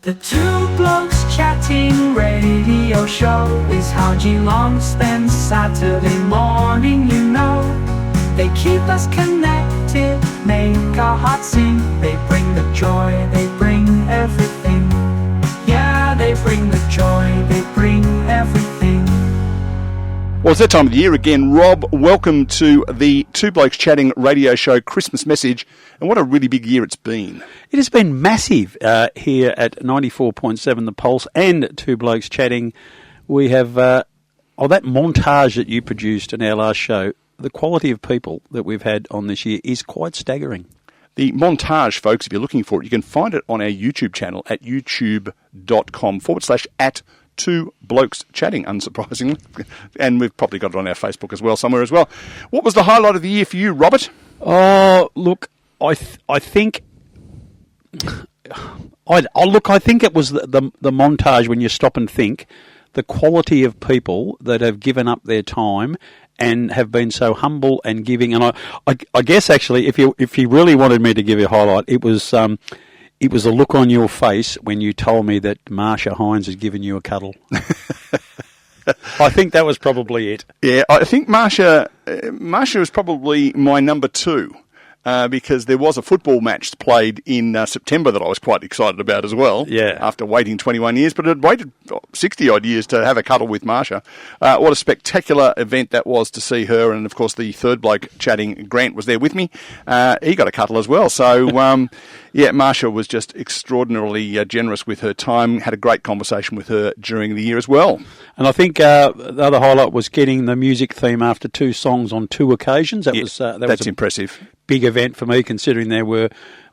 The Two Blokes Chatting radio show is how Geelong spends Saturday morning, you know. They keep us connected, make our hearts sing. They bring the joy, they bring everything. Yeah, they bring the joy, they bring everything. Well, it's that time of the year again. Rob, welcome to the Two Blokes Chatting radio show Christmas message. And what a really big year it's been. It has been massive here at 94.7 The Pulse and Two Blokes Chatting. We have, that montage that you produced in our last show, the quality of people that we've had on this year is quite staggering. The montage, folks, if you're looking for it, you can find it on our YouTube channel at youtube.com/@ Two Blokes Chatting, unsurprisingly. And we've probably got it on our Facebook as well, somewhere as well. What was the highlight of the year for you, Robert? Oh, look, I think it was the montage when you stop and think, the quality of people that have given up their time and have been so humble and giving. And I guess actually, if you really wanted me to give you a highlight, it was a look on your face when you told me that Marsha Hines has given you a cuddle. I think that was probably it. Yeah, I think Marsha was probably my number two. Because there was a football match played in September that I was quite excited about as well. Yeah. After waiting 21 years, but I'd waited 60-odd years to have a cuddle with Marsha. What a spectacular event that was to see her. And, of course, the third bloke chatting, Grant, was there with me. He got a cuddle as well. So, Marsha was just extraordinarily generous with her time. Had a great conversation with her during the year as well. And I think the other highlight was getting the music theme after two songs on two occasions. That's impressive. Big event for me, considering there were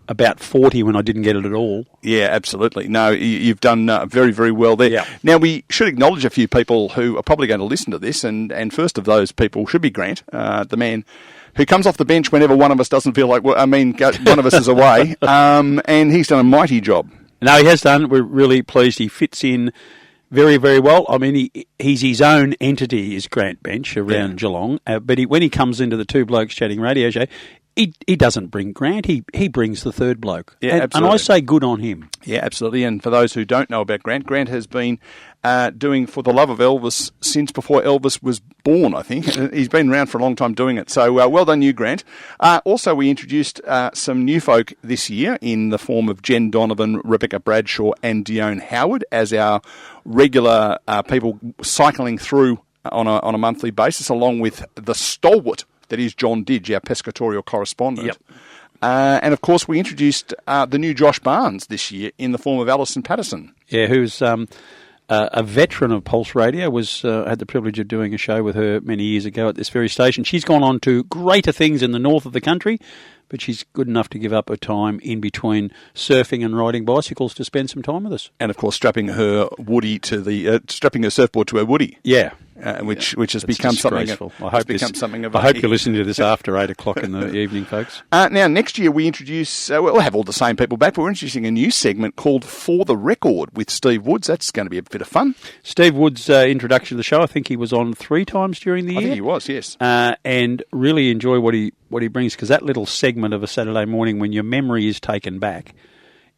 about 40 when I didn't get it at all. Yeah, absolutely. No, you've done very, very well there. Yeah. Now, we should acknowledge a few people who are probably going to listen to this, and first of those people should be Grant, the man who comes off the bench whenever one of us doesn't feel like, one of us is away, and he's done a mighty job. No, he has done. We're really pleased. He fits in very, very well. I mean, he's his own entity, is Grant Bench, around Geelong, but when he comes into the Two Blokes Chatting radio show, he doesn't bring Grant, he brings the third bloke. Yeah, absolutely. And I say good on him. Yeah, absolutely. And for those who don't know about Grant, Grant has been doing For the Love of Elvis since before Elvis was born, I think. He's been around for a long time doing it. So well done you, Grant. Also, we introduced some new folk this year in the form of Jen Donovan, Rebecca Bradshaw and Dione Howard as our regular people cycling through on a monthly basis, along with the stalwart that is John Didge, our pescatorial correspondent. Yep. And, of course, we introduced the new Josh Barnes this year in the form of Alison Patterson. Yeah, who's a veteran of Pulse Radio, had the privilege of doing a show with her many years ago at this very station. She's gone on to greater things in the north of the country, but she's good enough to give up her time in between surfing and riding bicycles to spend some time with us. And, of course, strapping her surfboard to her woody. Yeah. Which has become something. I hope you're listening to this after 8 o'clock in the evening, folks. Now, next year we introduce. We'll have all the same people back, but we're introducing a new segment called For the Record with Steve Woods. That's going to be a bit of fun. Steve Woods' introduction to the show. I think he was on 3 times during the year. I think he was, yes. And really enjoy what he brings, because that little segment of a Saturday morning when your memory is taken back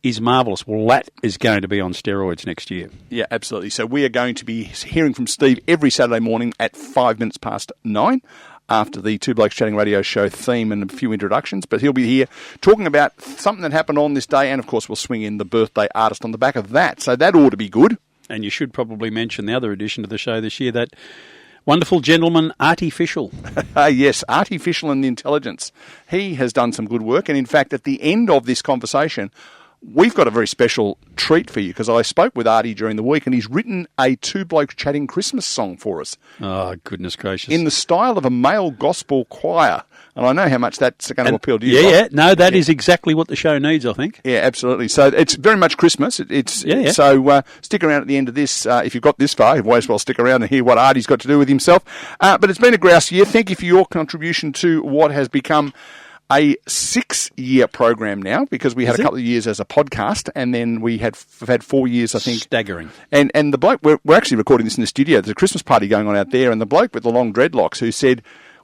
is marvellous. Well, that is going to be on steroids next year. Yeah, absolutely. So we are going to be hearing from Steve every Saturday morning at 9:05 after the Two Blokes Chatting radio show theme and a few introductions. But he'll be here talking about something that happened on this day, and, of course, we'll swing in the birthday artist on the back of that. So that ought to be good. And you should probably mention the other addition to the show this year, that wonderful gentleman, Artificial. Yes, Artificial and the Intelligence. He has done some good work, and, in fact, at the end of this conversation, we've got a very special treat for you, because I spoke with Artie during the week and he's written a Two Blokes Chatting Christmas song for us. Oh, goodness gracious. In the style of a male gospel choir. And I know how much that's going to appeal to you. Yeah. No, that is exactly what the show needs, I think. Yeah, absolutely. So it's very much Christmas. So stick around at the end of this. If you've got this far, you might as well stick around and hear what Artie's got to do with himself. But it's been a grouse year. Thank you for your contribution to what has become a 6-year program now, because we had a couple of years as a podcast, and then we've had 4 years, I think. Staggering. And the bloke, we're actually recording this in the studio. There's a Christmas party going on out there, and the bloke with the long dreadlocks who said,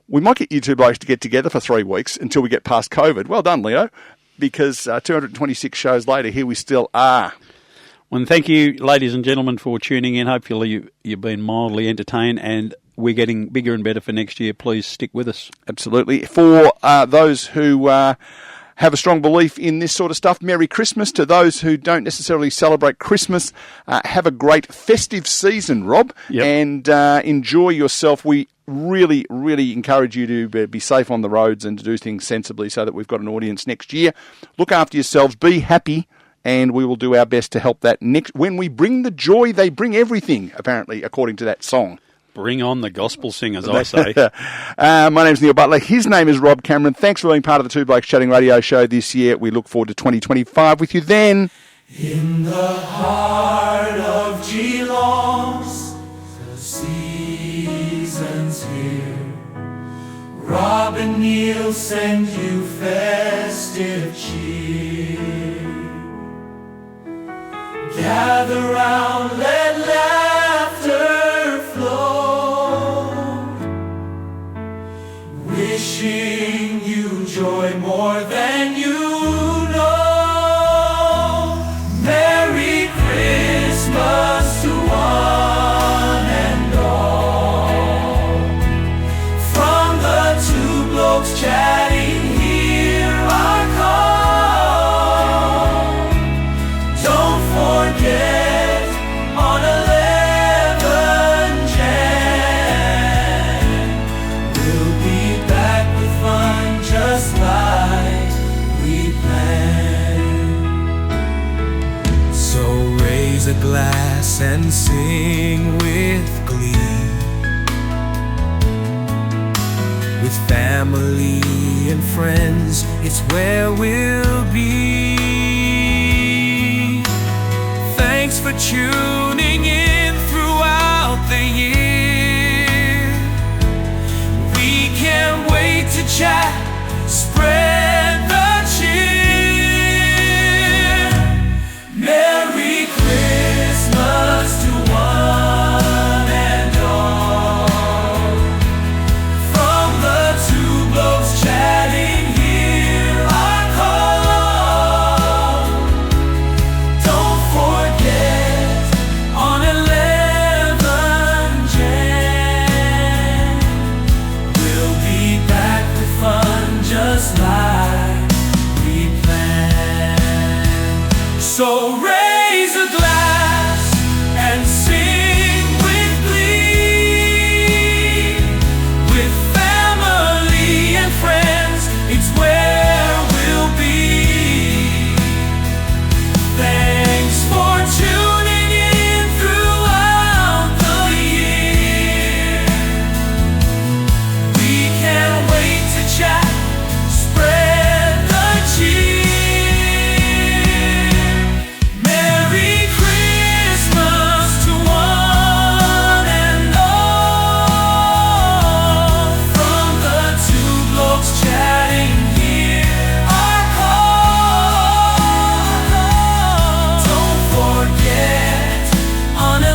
we might get you two blokes to get together for 3 weeks until we get past COVID. Well done, Leo, because 226 shows later, here we still are. Well, thank you, ladies and gentlemen, for tuning in. Hopefully you've been mildly entertained, and we're getting bigger and better for next year. Please stick with us. Absolutely. For those who have a strong belief in this sort of stuff, Merry Christmas. To those who don't necessarily celebrate Christmas, have a great festive season, Rob, Yep. and enjoy yourself. We really, really encourage you to be safe on the roads and to do things sensibly so that we've got an audience next year. Look after yourselves, be happy, and we will do our best to help that next. When we bring the joy, they bring everything, apparently, according to that song. Bring on the gospel singers, I say. My name's Neil Butler. His name is Rob Cameron. Thanks for being part of the Two Blokes Chatting radio show this year. We look forward to 2025 with you then. In the heart of Geelong's the season's here. Rob and Neil send you festive cheer. Gather round, let laughter flow, wishing you joy more than you know. Merry Christmas to one and all. From the Two Blokes Chatting, hear our call. Don't forget on 11 Jan, we'll be back with fun just like we planned. So raise a glass and sing with glee, with family and friends, it's where we'll be. Thanks for tuning in throughout the year. We can't wait to chat, spread the cheer. Merry Christmas to one and all. From the Two Blokes Chatting, hear our call. Don't forget on 11 Jan, we'll be back with fun just like we planned. So raise a glass and sing with glee, with family and friends, it's where we'll be. Thanks for tuning in throughout the year. We can't wait to chat, spread the cheer. Merry Christmas to one and all. From the Two Blokes Chatting, hear our call. Don't forget on 11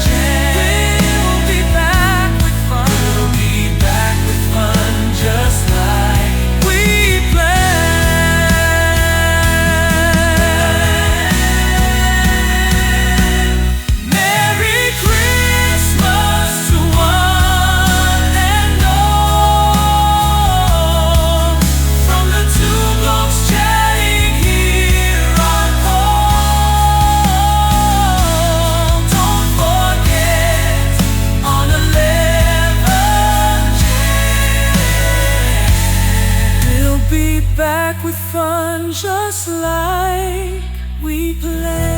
Jan, we'll be back with fun. We'll be back with fun just like we planned. Merry Christmas to one and all. From the Two Blokes Chatting, hear our call. Don't forget on 11 Jan, we'll be back with fun just like we planned.